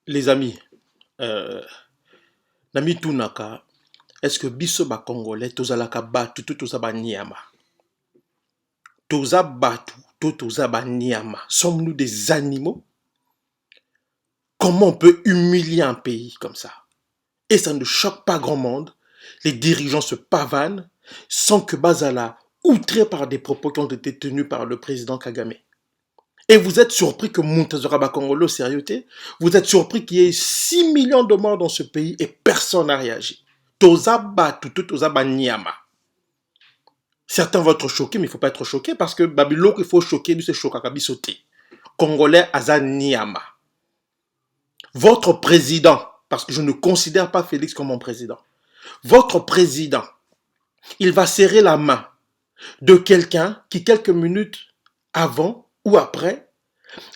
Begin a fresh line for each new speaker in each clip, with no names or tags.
Les amis, euh, nami tunaka, est-ce que biso ba congolais tozalaka batu to toza ba niama? Toza batu to toza ba niama. Sommes-nous des animaux? Comment on peut humilier un pays comme ça? Et ça ne choque pas grand monde. Les dirigeants se pavanent sans que Bazala, outré par des propos qui ont été tenus par le président Kagame. Et vous êtes surpris que Montezora Bakongolo sérieuté? Vous êtes surpris qu'il y ait 6 millions de morts dans ce pays et personne n'a réagi. Toza Batu, Toza Banyama. Certains vont être choqués, mais il ne faut pas être choqué parce que Babylone, il faut choquer, nous c'est Chokakabi sauté. Congolais Azan Niama. Votre président, parce que je ne considère pas Félix comme mon président, votre président, il va serrer la main de quelqu'un qui, quelques minutes avant ou après,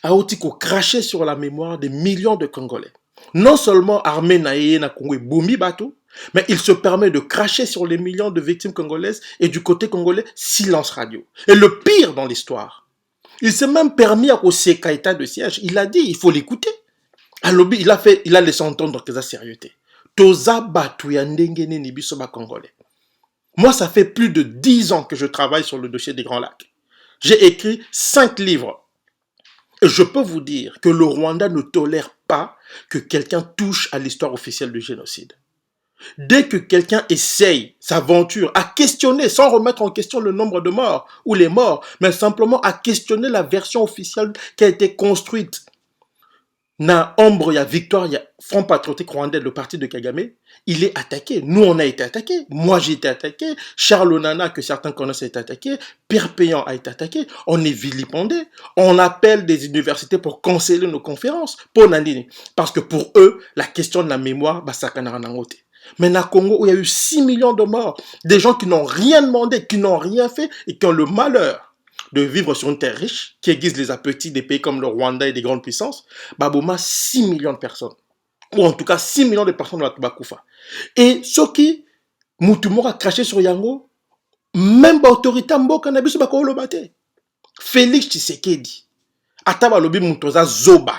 a aussi craché sur la mémoire des millions de Congolais. Non seulement armé na Congo et Boumi Bato, mais il se permet de cracher sur les millions de victimes congolaises et du côté congolais, silence radio. Et le pire dans l'histoire, il s'est même permis à Oseka état de siège. Il a dit, il faut l'écouter. À lobby, il a laissé entendre que ça sérieuté. Toza Batou ya ndengene ni biso ba congolais. Moi, ça fait plus de 10 ans que je travaille sur le dossier des Grands Lacs. J'ai écrit 5 livres. Et je peux vous dire que le Rwanda ne tolère pas que quelqu'un touche à l'histoire officielle du génocide. Dès que quelqu'un essaye, s'aventure à questionner, sans remettre en question le nombre de morts ou les morts, mais simplement à questionner la version officielle qui a été construite, na ombre, il y a victoire, il y a Front Patriotique Rwandais, le parti de Kagame, il est attaqué. Nous, on a été attaqués. Moi, j'ai été attaqué. Charles Onana, que certains connaissent, a été attaqué. Pierre Payan a été attaqué. On est vilipendé. On appelle des universités pour canceller nos conférences. Pour Nandini. Parce que pour eux, la question de la mémoire, bah, ça canara nangote. Mais na Congo, où il y a eu 6 millions de morts, des gens qui n'ont rien demandé, qui n'ont rien fait et qui ont le malheur de vivre sur une terre riche, qui aiguise les appétits des pays comme le Rwanda et des grandes puissances, Baboma, 6 millions de personnes. Ou en tout cas, 6 millions de personnes dans la Tobakoufa. Et ce qui, Moutumor a craché sur Yango, même l'autorité Mboka n'a pas le battre. Félix Tshisekedi, Ataba Lobi Moutoza Zoba,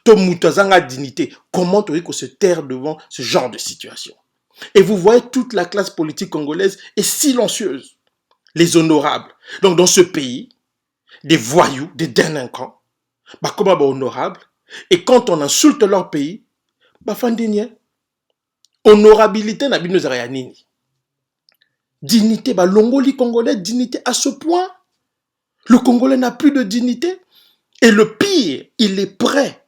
to Moutoza nga dignité. Comment tu que se taire devant ce genre de situation? Et vous voyez, toute la classe politique congolaise est silencieuse. Les honorables. Donc dans ce pays, des voyous, des délinquants, bah comment bah honorables, et quand on insulte leur pays, bah fandinien. Honorabilité n'a bien rien nini. Dignité, bah l'ongoli congolais, dignité à ce point. Le Congolais n'a plus de dignité. Et le pire, il est prêt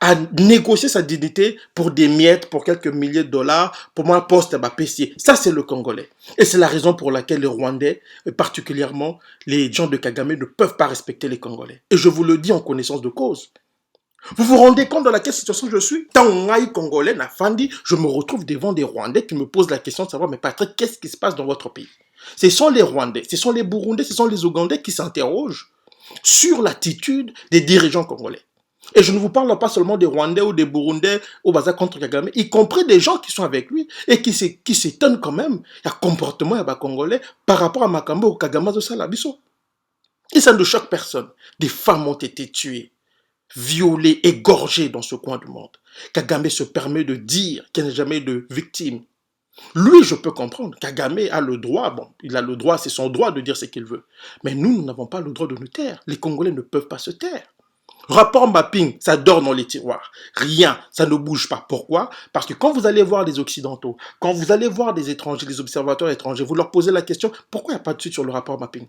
à négocier sa dignité pour des miettes, pour quelques milliers de dollars, pour moi, poste à PC. Ça, c'est le Congolais. Et c'est la raison pour laquelle les Rwandais, et particulièrement les gens de Kagame, ne peuvent pas respecter les Congolais. Et je vous le dis en connaissance de cause. Vous vous rendez compte de laquelle situation je suis? Tant Congolais, Nafandi, je me retrouve devant des Rwandais qui me posent la question de savoir, mais Patrick, qu'est-ce qui se passe dans votre pays? Ce sont les Rwandais, ce sont les Burundais, ce sont les Ougandais qui s'interrogent sur l'attitude des dirigeants congolais. Et je ne vous parle pas seulement des Rwandais ou des Burundais au bazar contre Kagame, y compris des gens qui sont avec lui et qui s'étonnent quand même du comportement des Congolais par rapport à Makambo ou Kagame de Salabiso. Et ça ne choque personne. Des femmes ont été tuées, violées, égorgées dans ce coin du monde. Kagame se permet de dire qu'il n'y a jamais de victime. Lui, je peux comprendre. Kagame a le droit, bon, il a le droit, c'est son droit de dire ce qu'il veut. Mais nous n'avons pas le droit de nous taire. Les Congolais ne peuvent pas se taire. Rapport mapping, ça dort dans les tiroirs. Rien, ça ne bouge pas. Pourquoi? Parce que quand vous allez voir des Occidentaux, quand vous allez voir des étrangers, des observateurs étrangers, vous leur posez la question, pourquoi il n'y a pas de suite sur le rapport mapping?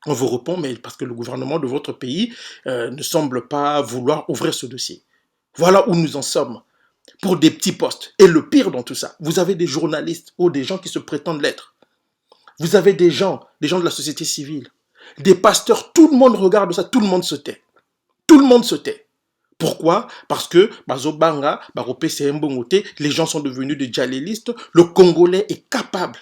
On vous répond, mais parce que le gouvernement de votre pays ne semble pas vouloir ouvrir ce dossier. Voilà où nous en sommes. Pour des petits postes. Et le pire dans tout ça, vous avez des journalistes ou des gens qui se prétendent l'être. Vous avez des gens de la société civile, des pasteurs, tout le monde regarde ça, tout le monde se tait. Tout le monde se tait. Pourquoi? Parce que Bazobanga, Baropé Mbongote, les gens sont devenus des djalilistes. Le Congolais est capable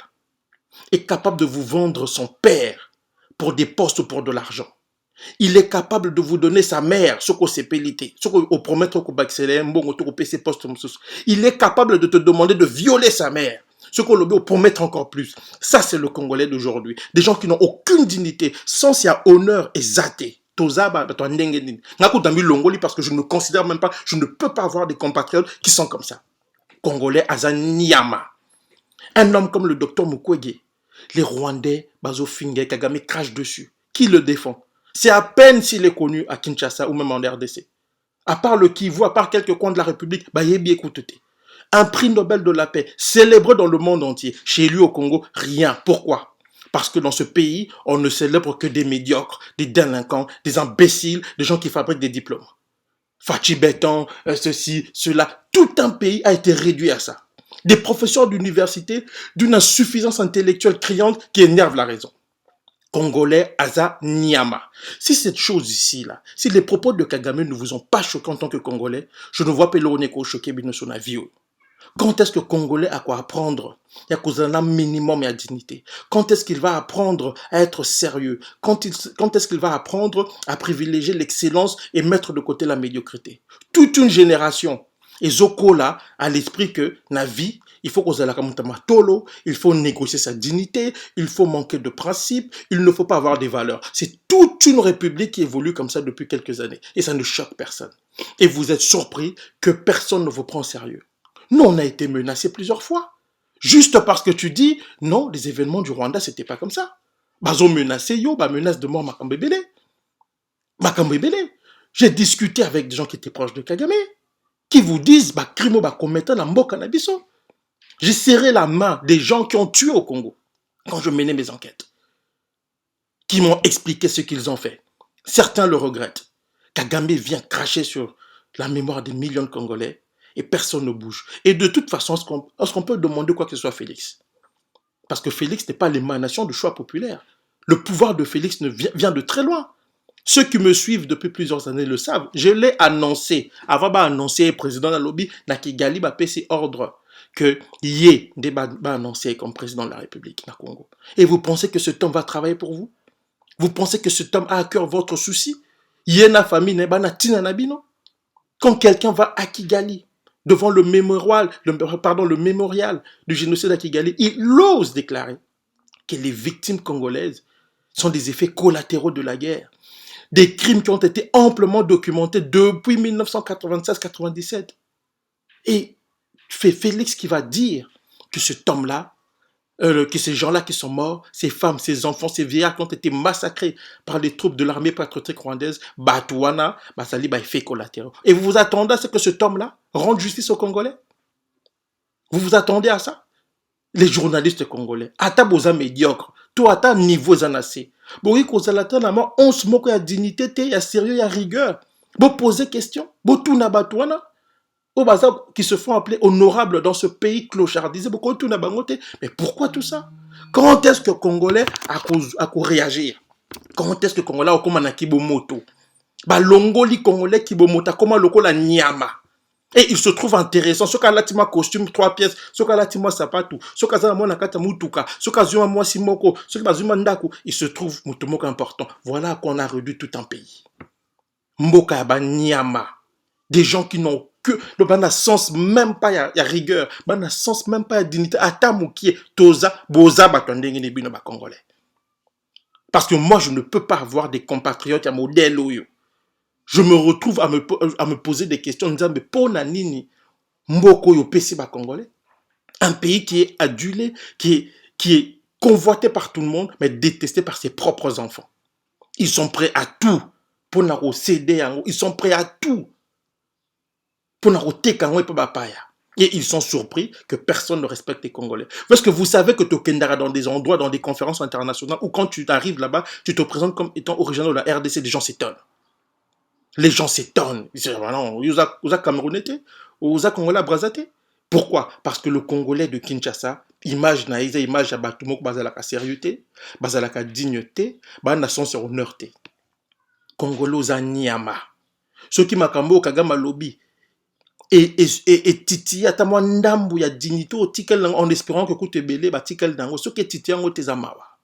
de vous vendre son père pour des postes ou pour de l'argent. Il est capable de vous donner sa mère, ce qu'on s'est pélité, ce qu'on promet qu'on PC poste. Il est capable de te demander de violer sa mère, ce qu'on le promettre encore plus. Ça, c'est le Congolais d'aujourd'hui. Des gens qui n'ont aucune dignité, sans s'il y a honneur et zaté. Tozaba, Nakutambi Longoli, parce que je ne me considère même pas, je ne peux pas avoir des compatriotes qui sont comme ça. Congolais, Azaniama. Un homme comme le docteur Mukwege, les Rwandais, Bazo Finge, Kagame crache dessus. Qui le défend? C'est à peine s'il est connu à Kinshasa ou même en RDC. À part le Kivu, à part quelques coins de la République, Bayebi écoutez. Un prix Nobel de la paix, célébré dans le monde entier. Chez lui au Congo, rien. Pourquoi? Parce que dans ce pays, on ne célèbre que des médiocres, des délinquants, des imbéciles, des gens qui fabriquent des diplômes. Fachi Béton, ceci, cela. Tout un pays a été réduit à ça. Des professeurs d'université d'une insuffisance intellectuelle criante qui énerve la raison. Congolais, Aza, Niama. Si cette chose ici, là, si les propos de Kagame ne vous ont pas choqué en tant que Congolais, je ne vois pas l'Oneko choqué sur la vie. Quand est-ce que Congolais a quoi apprendre? Il y a un minimum et à dignité. Quand est-ce qu'il va apprendre à être sérieux? Quand est-ce qu'il va apprendre à privilégier l'excellence et mettre de côté la médiocrité? Toute une génération. Et Zoko là, a l'esprit que la vie, il faut qu'on tolo, il faut négocier sa dignité, il faut manquer de principes, il ne faut pas avoir des valeurs. C'est toute une république qui évolue comme ça depuis quelques années. Et ça ne choque personne. Et vous êtes surpris que personne ne vous prend au sérieux. Nous, on a été menacés plusieurs fois. Juste parce que tu dis, non, les événements du Rwanda, c'était pas comme ça. Bazo menacé, yo, bah menace de mort Makambebele. Makambebele. J'ai discuté avec des gens qui étaient proches de Kagame, qui vous disent, bah crimo, bah commettant la mboka na biso. J'ai serré la main des gens qui ont tué au Congo, quand je menais mes enquêtes, qui m'ont expliqué ce qu'ils ont fait. Certains le regrettent. Kagame vient cracher sur la mémoire des millions de Congolais, et personne ne bouge. Et de toute façon, est-ce qu'on peut demander quoi que ce soit à Félix? Parce que Félix n'est pas l'émanation du choix populaire. Le pouvoir de Félix vient de très loin. Ceux qui me suivent depuis plusieurs années le savent. Je l'ai annoncé. Avant d'annoncer président de la lobby, Nakigali va passer ordre que Yé va annoncer comme président de la République na Congo. Et vous pensez que cet homme va travailler pour vous? Vous pensez que cet homme a à cœur votre souci? Yé na famille ne ba na tina na bino? Quand quelqu'un va à Kigali, devant le mémorial du génocide à Kigali, il ose déclarer que les victimes congolaises sont des effets collatéraux de la guerre. Des crimes qui ont été amplement documentés depuis 1996-97. Et c'est Félix qui va dire que cet homme-là, que ces gens-là qui sont morts, ces femmes, ces enfants, ces vieillards qui ont été massacrés par les troupes de l'armée patriotique rwandaise, Batouana, Basali, effet collatéraux. Et vous vous attendez à ce que cet homme-là rende justice aux Congolais? Vous vous attendez à ça? Les journalistes congolais, ata boza médiocre, toi ata niveau zanassez. Boui kozalata nama on se moque ya dignité, il y a sérieux, il y a rigueur. Bo poser question, bo tuna Batouana. Au bazar qui se font appeler honorables dans ce pays clochardisé, beaucoup tout n'a bangoté. Mais pourquoi tout ça? Quand est-ce que Congolais a réagir? Quand est-ce que Congolais a comme un kibomoto? Ba longoli Congolais kibomoto comme loko la nyama. Et il se trouve intéressant. Ce cas-là, tu m'as costume 3 pièces. Ce cas-là, tu m'as sapatou. Ce cas-là, moi, nakata mutuka. Ce cas-là, moi, simoko. Ce cas-là, ndaku. Il se trouve mutumoko important. Voilà qu'on a réduit tout un pays. Mboka ba nyama. Des gens qui n'ont que le ban sens même pas ya rigueur, ban sens même pas ya dignité. Atamu qui est toza boza batondenge ne bino ba congolais. Parce que moi je ne peux pas avoir des compatriotes à modèle oyo. Je me retrouve à me poser des questions en disant mais pona nini mboko yo pesi ba congolais. Un pays qui est adulé, qui est convoité par tout le monde mais détesté par ses propres enfants. Ils sont prêts à tout pour n'avoir cédé, ils sont prêts à tout. Et ils sont surpris que personne ne respecte les Congolais. Parce que vous savez que tu es dans des endroits, dans des conférences internationales, où quand tu arrives là-bas, tu te présentes comme étant originaire de la RDC, les gens s'étonnent. Les gens s'étonnent. Ils disent, non, vous êtes Camerounais, vous êtes Congolais Brazzate. Pourquoi? Parce que le Congolais de Kinshasa, image naïsa, image à Batumok, bazalaka sérieuxté, bazalaka dignité, bazalaka sur honneureté. Congolais aux Niama. Ceux qui m'akambo Kagama lobby. Et titi atamwa ndambu ya dignité au tikel en espérant que koute belé ba tikel dango ce que titi yango tezamawa.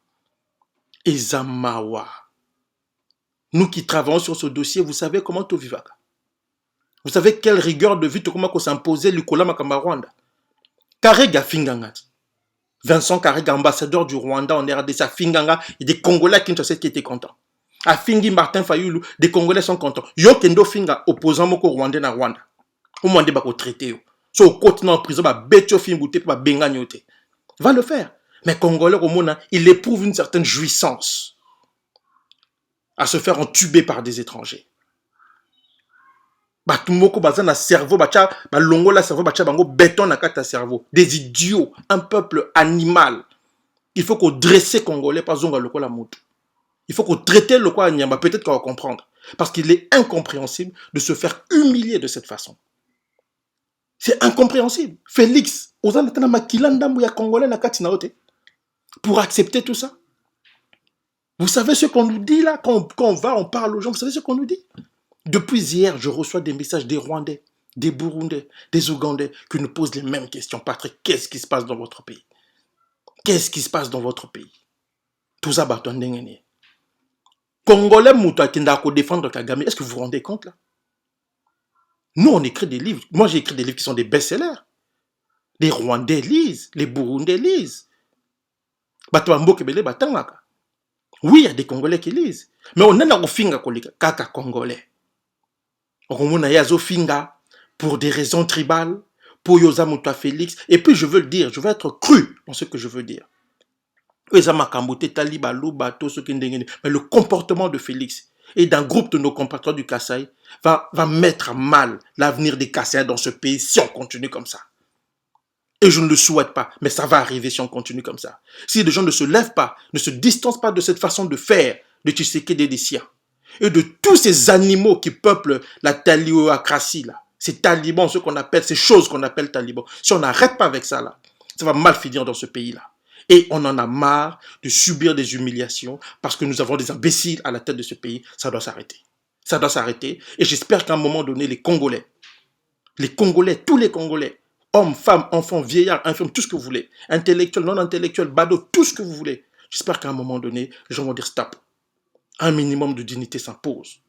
Ezamawa. Nous qui travaillons sur ce dossier, vous savez comment tout vivaka. Vous savez quelle rigueur de vie comment s'imposer Lukola Makamba Rwanda. Karega Finganga. Vincent Karega, ambassadeur du Rwanda en RDC Finganga, et des Congolais qui qui étaient contents. A Fingi Martin Fayoulou, des Congolais sont contents. Yo kendo finga opposant moko Rwandais na Rwanda. Au moins de bako traité. So au continent en prison, ba betio fin bouté ba benganyote. Va le faire. Mais Congolais au monde, il éprouve une certaine jouissance à se faire entuber par des étrangers. Batumoko baza na cerveau, bacha, balongo la cerveau, bacha bango béton na kata cerveau. Des idiots, un peuple animal. Il faut qu'on dresse Congolais par zonga lokola moto. Il faut qu'on traite le quoi Nyamba, peut-être qu'on va comprendre. Parce qu'il est incompréhensible de se faire humilier de cette façon. C'est incompréhensible. Félix, pour accepter tout ça. Vous savez ce qu'on nous dit là, quand on va, on parle aux gens, vous savez ce qu'on nous dit? Depuis hier, je reçois des messages des Rwandais, des Burundais, des Ougandais qui nous posent les mêmes questions. Patrick, qu'est-ce qui se passe dans votre pays? Qu'est-ce qui se passe dans votre pays? Tout ça, Congolais mouta qui n'a qu'à défendre Kagame. Est-ce que vous vous rendez compte là? Nous, on écrit des livres. Moi, j'ai écrit des livres qui sont des best-sellers. Les Rwandais lisent, les Burundais lisent. Oui, il y a des Congolais qui lisent. Mais on a un finga kaka Congolais. On a yazo finga pour des raisons tribales, pour Yosa Mouta Félix. Et puis, je veux le dire, je veux être cru dans ce que je veux dire. Mais le comportement de Félix et d'un groupe de nos compatriotes du Kasaï va mettre à mal l'avenir des Kassaïens dans ce pays si on continue comme ça. Et je ne le souhaite pas, mais ça va arriver si on continue comme ça. Si les gens ne se lèvent pas, ne se distancent pas de cette façon de faire de Tshisekedi et des siens, et de tous ces animaux qui peuplent la taliocratie, là, ces talibans, ce qu'on appelle, ces choses qu'on appelle talibans, si on n'arrête pas avec ça, là, ça va mal finir dans ce pays-là. Et on en a marre de subir des humiliations parce que nous avons des imbéciles à la tête de ce pays. Ça doit s'arrêter. Ça doit s'arrêter. Et j'espère qu'à un moment donné, les Congolais, tous les Congolais, hommes, femmes, enfants, vieillards, infirmes, tout ce que vous voulez, intellectuels, non intellectuels, badauds, tout ce que vous voulez. J'espère qu'à un moment donné, les gens vont dire stop. Un minimum de dignité s'impose.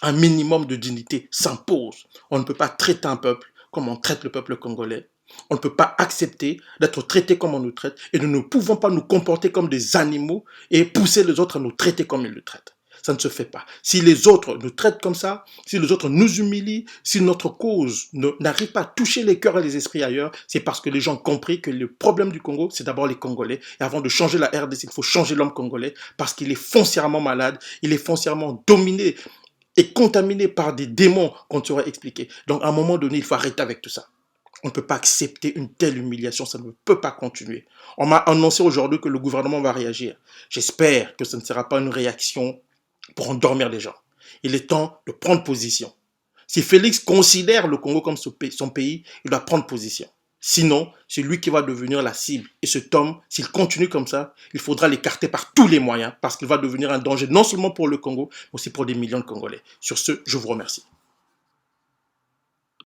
Un minimum de dignité s'impose. On ne peut pas traiter un peuple comme on traite le peuple congolais. On ne peut pas accepter d'être traité comme on nous traite et nous ne pouvons pas nous comporter comme des animaux et pousser les autres à nous traiter comme ils le traitent. Ça ne se fait pas. Si les autres nous traitent comme ça, si les autres nous humilient, si notre cause n'arrive pas à toucher les cœurs et les esprits ailleurs, c'est parce que les gens ont compris que le problème du Congo, c'est d'abord les Congolais. Et avant de changer la RDC, il faut changer l'homme congolais parce qu'il est foncièrement malade, il est foncièrement dominé et contaminé par des démons qu'on te aurait expliqué. Donc à un moment donné, il faut arrêter avec tout ça. On ne peut pas accepter une telle humiliation, ça ne peut pas continuer. On m'a annoncé aujourd'hui que le gouvernement va réagir. J'espère que ce ne sera pas une réaction pour endormir les gens. Il est temps de prendre position. Si Félix considère le Congo comme son pays, il doit prendre position. Sinon, c'est lui qui va devenir la cible. Et cet homme, s'il continue comme ça, il faudra l'écarter par tous les moyens parce qu'il va devenir un danger non seulement pour le Congo, mais aussi pour des millions de Congolais. Sur ce, je vous remercie.